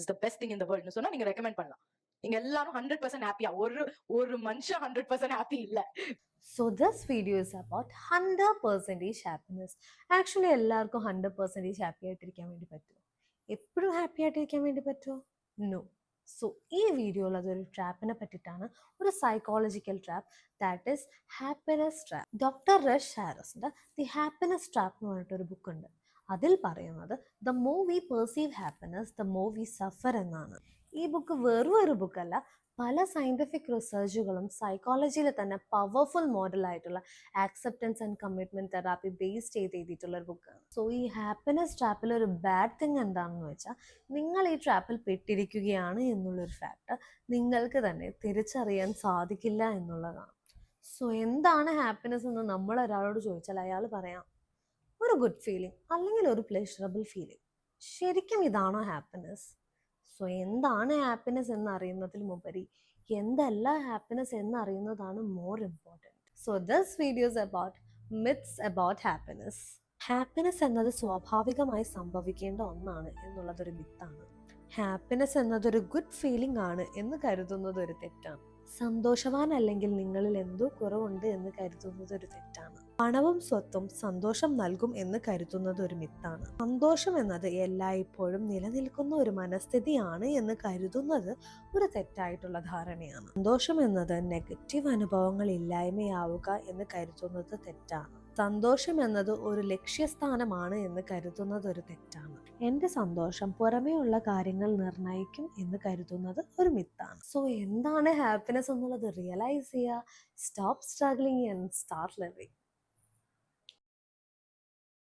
Is the best thing in the வேர்ல்ட்னு சொன்னா நீங்க ரெக்கமெண்ட் பண்ணலாம். நீங்க எல்லாரும் 100% ஹாப்பியா, ஒரு மனுஷன் 100% ஹாப்பி இல்ல. So this video is about 100% happiness. Actually എല്ലാവർക്കും 100% ഹാപ്പി ആയിട്ടിരിക്കാൻ വേണ്ടി പറ്റുമോ? എപ്പോഴും ഹാപ്പി ആയിട്ടിരിക്കാൻ വേണ്ടി പറ്റുമോ? നോ. സോ ഈ വീഡിയോയിൽ അതൊരു ട്രാപ്പിനെ പറ്റിയിട്ടാണ്, ഒരു psychological trap, that is happiness trap. Doctor Russ ഹാരിസിന്റെ ദി ഹാപ്പിനെസ് ട്രാപ്പ് എന്ന് പറഞ്ഞിട്ടൊരു ബുക്ക് ഉണ്ട്. അതിൽ പറയുന്നത് the more we perceive happiness the more we suffer എന്നാണ്. ഈ ബുക്ക് വെറും ഒരു ബുക്കല്ല, പല സയൻറ്റിഫിക് റിസർച്ചുകളും സൈക്കോളജിയിൽ തന്നെ പവർഫുൾ മോഡലായിട്ടുള്ള acceptance and commitment therapy base ചെയ്ത് എഴുതിയിട്ടുള്ള ഒരു ബുക്കാണ്. സോ ഈ ഹാപ്പിനെസ് ട്രാപ്പിൽ ഒരു ബാഡ് തിങ് എന്താണെന്ന് വെച്ചാൽ, നിങ്ങൾ ഈ ട്രാപ്പിൽ പെട്ടിരിക്കുകയാണ് എന്നുള്ളൊരു ഫാക്ട് നിങ്ങൾക്ക് തന്നെ തിരിച്ചറിയാൻ സാധിക്കില്ല എന്നുള്ളതാണ്. സോ എന്താണ് ഹാപ്പിനെസ് എന്ന് നമ്മൾ ഒരാളോട് ചോദിച്ചാൽ അയാൾ പറയാം ഒരു ഗുഡ് ഫീലിംഗ് അല്ലെങ്കിൽ ഒരു പ്ലഷറബിൾ ഫീലിംഗ്. ശരിക്കും ഇതാണോ ഹാപ്പിനെസ്? സോ എന്താണ് ഹാപ്പിനെസ് എന്നറിയുന്നതിലുമുപരി എന്തല്ല ഹാപ്പിനെസ് എന്നറിയുന്നതാണ് more important. So this video is about myths about happiness. Happiness എന്നത് സ്വാഭാവികമായി സംഭവിക്കേണ്ട ഒന്നാണ് എന്നുള്ളതൊരു മിത്താണ്. ഹാപ്പിനെസ് എന്നതൊരു ഗുഡ് ഫീലിംഗ് ആണ് എന്ന് കരുതുന്നത് ഒരു തെറ്റാണ്. സന്തോഷവാനല്ലെങ്കിൽ നിങ്ങളിൽ എന്തോ കുറവുണ്ട് എന്ന് കരുതുന്നത് ഒരു തെറ്റാണ്. പണവും സ്വത്തും സന്തോഷം നൽകും എന്ന് കരുതുന്നത് ഒരു മിത്താണ്. സന്തോഷം എന്നത് എല്ലായ്പ്പോഴും നിലനിൽക്കുന്ന ഒരു മനസ്ഥിതിയാണ് എന്ന് കരുതുന്നത് ഒരു തെറ്റായിട്ടുള്ള ധാരണയാണ്. സന്തോഷം എന്നത് നെഗറ്റീവ് അനുഭവങ്ങൾ ഇല്ലായ്മയാവുക എന്ന് കരുതുന്നത് തെറ്റാണ്. സന്തോഷം എന്നത് ഒരു ലക്ഷ്യസ്ഥാനമാണ് എന്ന് കരുതുന്നത് ഒരു തെറ്റാണ്. എൻ്റെ സന്തോഷം പുറമേയുള്ള കാര്യങ്ങൾ നിർണ്ണയിക്കും എന്ന് കരുതുന്നത് ഒരു മിത്താണ്. സോ എന്താണ് ഹാപ്പിനെസ് എന്നുള്ളത് റിയലൈസ് ചെയ്യുക, stop struggling and start living.